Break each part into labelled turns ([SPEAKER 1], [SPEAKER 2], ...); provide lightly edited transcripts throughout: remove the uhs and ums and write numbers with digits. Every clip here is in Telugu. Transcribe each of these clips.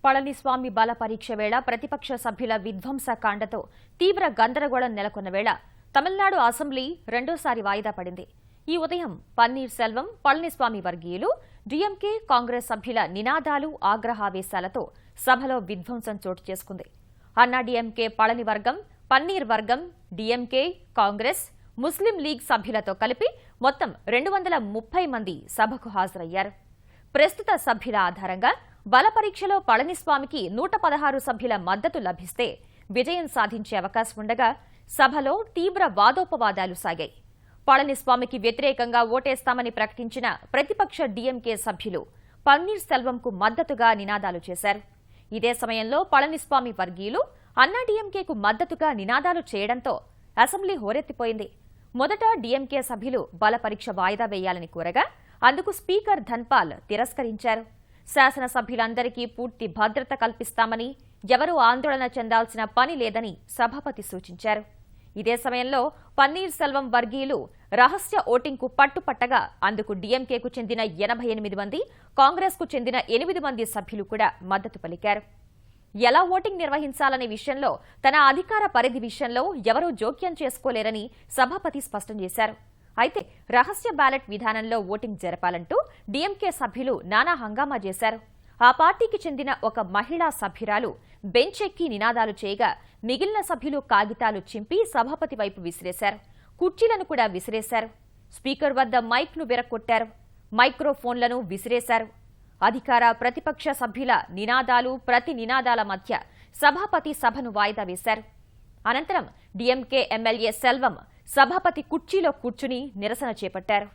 [SPEAKER 1] పళనిస్వామి బల పరీక్ష వేళ ప్రతిపక్ష సభ్యుల విధ్వంసకాండతో తీవ్ర గందరగోళం నెలకొన్న వేళ తమిళనాడు అసెంబ్లీ రెండోసారి వాయిదా పడింది. ఈ ఉదయం పన్నీర్ సెల్వం, పళనిస్వామి వర్గీయులు, డీఎంకే, కాంగ్రెస్ సభ్యుల నినాదాలు, ఆగ్రహావేశాలతో సభలో విధ్వంసం చోటు చేసుకుంది. అన్నా డీఎంకే పళని వర్గం, పన్నీర్ వర్గం, డీఎంకే, కాంగ్రెస్, ముస్లిం లీగ్ సభ్యులతో కలిపి మొత్తం 230 మంది సభకు హాజరయ్యారు. ప్రస్తుత సభ్యుల ఆధారంగా బల పరీక్షలో పళనిస్వామికి 116 సభ్యుల మద్దతు లభిస్తే విజయం సాధించే అవకాశం ఉండగా సభలో తీవ్ర వాదోపవాదాలు సాగాయి. పళనిస్వామికి వ్యతిరేకంగా ఓటేస్తామని ప్రకటించిన ప్రతిపక్ష డీఎంకే సభ్యులు పన్నీర్ సెల్వంకు మద్దతుగా నినాదాలు చేశారు. ఇదే సమయంలో పళనిస్వామి వర్గీయులు అన్నా డీఎంకేకు మద్దతుగా నినాదాలు చేయడంతో అసెంబ్లీ హోరెత్తిపోయింది. మొదట డీఎంకే సభ్యులు బల పరీక్ష వాయిదా వేయాలని కోరగా అందుకు స్పీకర్ ధన్పాల్ తిరస్కరించారు. శాసనసభ్యులందరికీ పూర్తి భద్రత కల్పిస్తామని, ఎవరూ ఆందోళన చెందాల్సిన పని లేదని సభాపతి సూచించారు. ఇదే సమయంలో పన్నీర్ సెల్వం వర్గీయులు రహస్య ఓటింగ్కు పట్టుపట్టగా అందుకు డీఎంకేకు చెందిన 88 మంది, కాంగ్రెస్కు చెందిన 8 మంది సభ్యులు కూడా మద్దతు పలికారు. ఎలా ఓటింగ్ నిర్వహించాలనే విషయంలో తన అధికార పరిధి విషయంలో ఎవరూ జోక్యం చేసుకోలేరని సభాపతి స్పష్టం చేశారు. అయితే రహస్య బ్యాలెట్ విధానంలో ఓటింగ్ జరపాలంటూ డీఎంకే సభ్యులు నానా హంగామా చేశారు. ఆ పార్టీకి చెందిన ఒక మహిళా సభ్యురాలు బెంచ్ ఎక్కి నినాదాలు చేయగా మిగిలిన సభ్యులు కాగితాలు చింపి సభాపతి వైపు విసిరేశారు. కుర్చీలను కూడా విసిరేశారు. స్పీకర్ వద్ద మైక్ను విరక్కొట్టారు. మైక్రోఫోన్లను విసిరేశారు. అధికార ప్రతిపక్ష సభ్యుల నినాదాలు, ప్రతి నినాదాల మధ్య సభాపతి సభను వాయిదా వేశారు. అనంతరం డీఎంకే ఎమ్మెల్యే సెల్వం సభాపతి కుర్చీలో కూర్చుని నిరసన చేపట్టారు.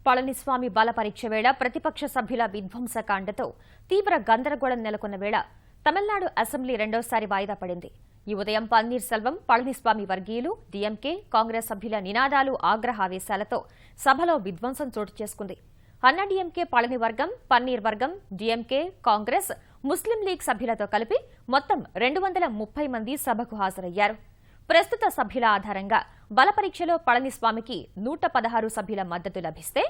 [SPEAKER 1] పళనిస్వామి బల పరీక్ష వేళ ప్రతిపక్ష సభ్యుల విధ్వంసకాండతో తీవ్ర గందరగోళం నెలకొన్న వేళ తమిళనాడు అసెంబ్లీ రెండోసారి వాయిదా పడింది. ఈ ఉదయం పన్నీర్ సెల్వం, పళనిస్వామి వర్గీయులు, డీఎంకే, కాంగ్రెస్ సభ్యుల నినాదాలు, ఆగ్రహావేశాలతో సభలో విధ్వంసం చోటు చేసుకుంది. అన్నా డీఎంకే పళని వర్గం, పన్నీర్ వర్గం, డీఎంకే, కాంగ్రెస్, ముస్లిం లీగ్ సభ్యులతో కలిపి మొత్తం 230 మంది సభకు హాజరయ్యారు. ప్రస్తుత సభ్యుల ఆధారంగా బల పరీక్షలో పళనిస్వామికి 116 సభ్యుల మద్దతు లభిస్తే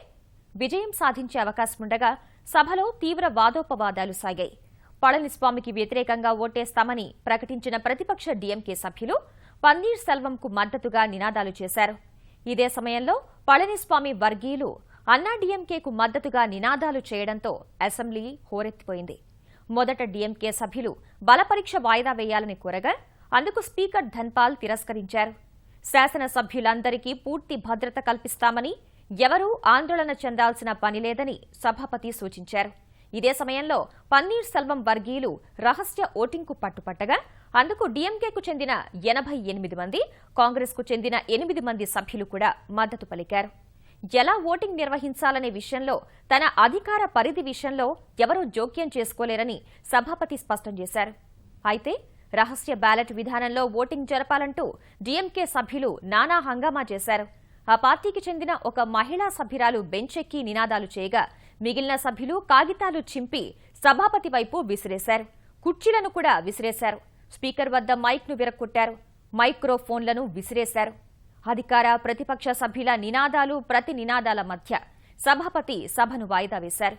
[SPEAKER 1] విజయం సాధించే అవకాశముండగా సభలో తీవ్ర వాదోపవాదాలు సాగాయి. పళనిస్వామికి వ్యతిరేకంగా ఓటేస్తామని ప్రకటించిన ప్రతిపక్ష డీఎంకే సభ్యులు పన్నీర్ సెల్వంకు మద్దతుగా నినాదాలు చేశారు. ఇదే సమయంలో పళనిస్వామి వర్గీయులు అన్నా డీఎంకేకు మద్దతుగా నినాదాలు చేయడంతో అసెంబ్లీ హోరెత్తిపోయింది. మొదట డీఎంకే సభ్యులు బల పరీక్ష వాయిదా వేయాలని కోరగా అందుకు స్పీకర్ ధన్పాల్ తిరస్కరించారు. శాసనసభ్యులందరికీ పూర్తి భద్రత కల్పిస్తామని, ఎవరూ ఆందోళన చెందాల్సిన పని లేదని సభాపతి సూచించారు. ఇదే సమయంలో పన్నీర్ సెల్వం వర్గీయులు రహస్య ఓటింగ్కు పట్టుపట్టగా అందుకు డీఎంకేకు చెందిన 88 మంది, కాంగ్రెస్కు చెందిన 8 మంది సభ్యులు కూడా మద్దతు పలికారు. ఎలా ఓటింగ్ నిర్వహించాలనే విషయంలో తన అధికార పరిధి విషయంలో ఎవరూ జోక్యం చేసుకోలేరని సభాపతి స్పష్టం చేశారు. అయితే రహస్య బ్యాలెట్ విధానంలో ఓటింగ్ జరపాలంటూ డీఎంకే సభ్యులు నానా హంగామా చేశారు. ఆ పార్టీకి చెందిన ఒక మహిళా సభ్యురాలు బెంచ్ ఎక్కి నినాదాలు చేయగా మిగిలిన సభ్యులు కాగితాలు చింపి సభాపతి వైపు విసిరేశారు. కుర్చీలను కూడా విసిరేశారు. స్పీకర్ వద్ద మైక్ను విరక్కొట్టారు. మైక్రోఫోన్లను విసిరేశారు. అధికార ప్రతిపక్ష సభ్యుల నినాదాలు ప్రతి నినాదాల మధ్య సభాపతి సభను వాయిదా వేశారు.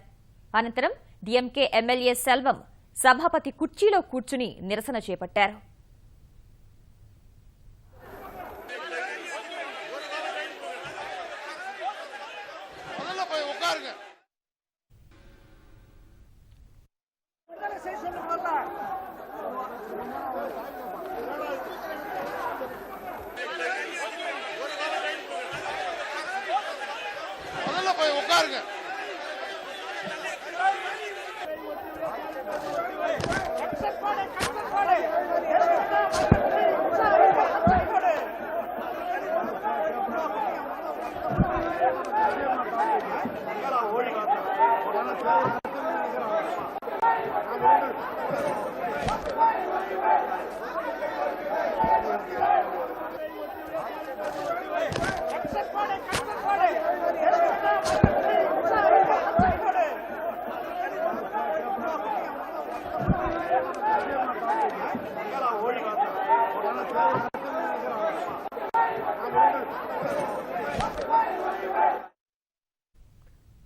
[SPEAKER 1] అనంతరం డీఎంకే ఎమ్మెల్యే సెల్వం సభాపతి కుర్చీలో కూర్చుని నిరసన చేపట్టారు.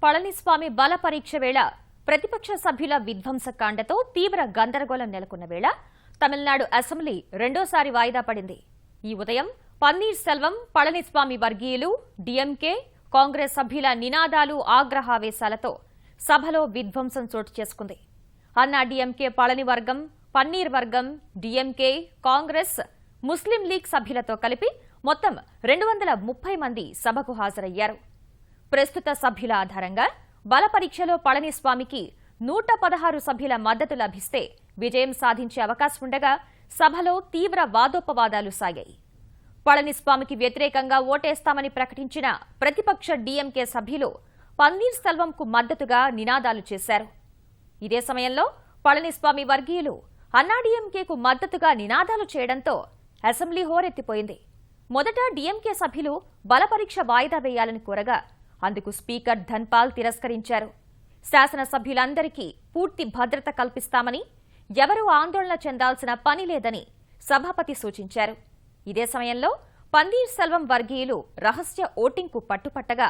[SPEAKER 1] పళనిస్వామి బల పరీక్ష వేళ ప్రతిపక్ష సభ్యుల విధ్వంసకాండతో తీవ్ర గందరగోళం నెలకొన్న వేళ తమిళనాడు అసెంబ్లీ రెండోసారి వాయిదా పడింది. ఈ ఉదయం పన్నీర్ సెల్వం, పళనిస్వామి వర్గీయులు, డీఎంకే, కాంగ్రెస్ సభ్యుల నినాదాలు, ఆగ్రహావేశాలతో సభలో విధ్వంసం చోటు చేసుకుంది. అన్నా డీఎంకే పళని వర్గం, పన్నీర్ వర్గం, డీఎంకే, కాంగ్రెస్, ముస్లిం లీగ్ సభ్యులతో కలిపి మొత్తం 230 మంది సభకు హాజరయ్యారు. ప్రస్తుత సభ్యుల ఆధారంగా బల పరీక్షలో పళనిస్వామికి 116 సభ్యుల మద్దతు లభిస్తే విజయం సాధించే అవకాశం ఉండగా సభలో తీవ్ర వాదోపవాదాలు సాగాయి. పళనిస్వామికి వ్యతిరేకంగా ఓటేస్తామని ప్రకటించిన ప్రతిపక్ష డీఎంకే సభ్యులు పన్నీర్ సెల్వంకు మద్దతుగా నినాదాలు చేశారు. ఇదే సమయంలో పళనిస్వామి వర్గీయులు అన్నాడీఎంకేకు మద్దతుగా నినాదాలు చేయడంతో అసెంబ్లీ హోరెత్తిపోయింది. మొదట డీఎంకే సభ్యులు బల పరీక్ష వాయిదా వేయాలని కోరగా అందుకు స్పీకర్ ధన్పాల్ తిరస్కరించారు. శాసనసభ్యులందరికీ పూర్తి భద్రత కల్పిస్తామని, ఎవరూ ఆందోళన చెందాల్సిన పని లేదని సభాపతి సూచించారు. ఇదే సమయంలో పన్నీర్ సెల్వం వర్గీయులు రహస్య ఓటింగ్కు పట్టుపట్టగా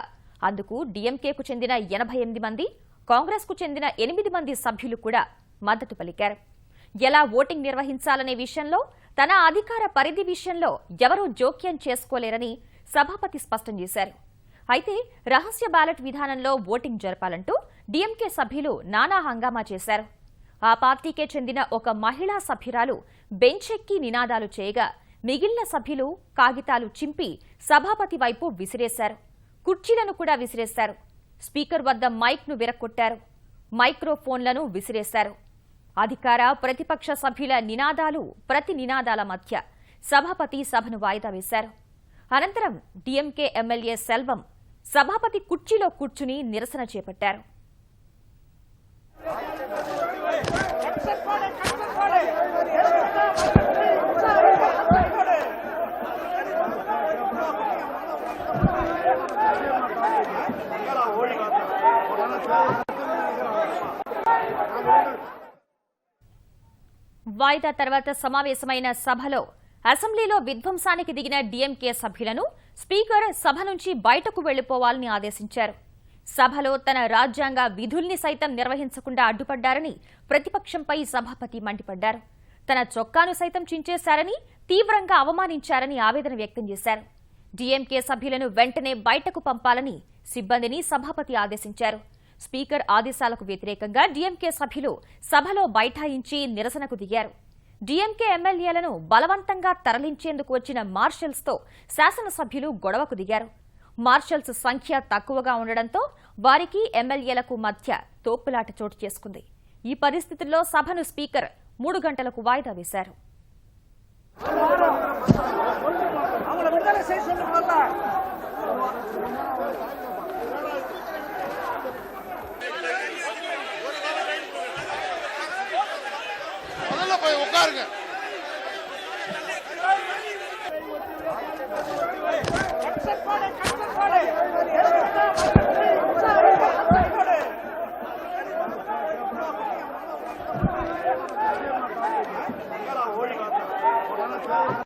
[SPEAKER 1] అందుకు డీఎంకేకు చెందిన 88 మంది, కాంగ్రెస్కు చెందిన 8 మంది సభ్యులు కూడా మద్దతు పలికారు. ఎలా ఓటింగ్ నిర్వహించాలనే విషయంలో, తన అధికార పరిధి విషయంలో ఎవరూ జోక్యం చేసుకోలేరని సభాపతి స్పష్టం చేశారు. అయితే రహస్య బ్యాలెట్ విధానంలో ఓటింగ్ జరపాలంటూ డీఎంకే సభ్యులు నానా హంగామా చేశారు. ఆ పార్టీకే చెందిన ఒక మహిళా సభ్యురాలు బెంచెక్కి నినాదాలు చేయగా మిగిలిన సభ్యులు కాగితాలు చింపి సభాపతి వైపు విసిరేశారు. కుర్చీలను కూడా విసిరేశారు. స్పీకర్ వద్ద మైక్ను విరక్కొట్టారు. మైక్రోఫోన్లను విసిరేశారు. అధికార ప్రతిపక్ష సభ్యుల నినాదాలు ప్రతి నినాదాల మధ్య సభాపతి సభను వాయిదా వేశారు. అనంతరం డీఎంకే ఎమ్మెల్యే సెల్వం సభాపతి కుర్చీలో కూర్చుని నిరసన చేపట్టారు. వాయిదా తర్వాత సమావేశమైన సభలో అసెంబ్లీలో విధ్వంసానికి దిగిన డీఎంకే సభ్యులను స్పీకర్ సభ నుంచి బయటకు వెళ్లిపోవాలని ఆదేశించారు. సభలో తన రాజ్యాంగ విధుల్ని సైతం నిర్వహించకుండా అడ్డుపడ్డారని ప్రతిపక్షంపై సభాపతి మండిపడ్డారు. తన చొక్కాను సైతం చించేశారని, తీవ్రంగా అవమానించారని ఆవేదన వ్యక్తం చేశారు. డీఎంకే సభ్యులను వెంటనే బయటకు పంపాలని సిబ్బందిని సభాపతి ఆదేశించారు. స్పీకర్ ఆదేశాలకు వ్యతిరేకంగా డీఎంకే సభ్యులు సభలో బైఠాయించి నిరసనకు దిగారు. డీఎంకే ఎమ్మెల్యేలను బలవంతంగా తరలించేందుకు వచ్చిన మార్షల్స్తో శాసనసభ్యులు గొడవకు దిగారు. మార్షల్స్ సంఖ్య తక్కువగా ఉండడంతో వారికి ఎమ్మెల్యేలకు మధ్య తోపులాట చోటు చేసుకుంది. ఈ పరిస్థితుల్లో సభను స్పీకర్ 3 గంటలకు వాయిదా వేశారు.
[SPEAKER 2] Gracias.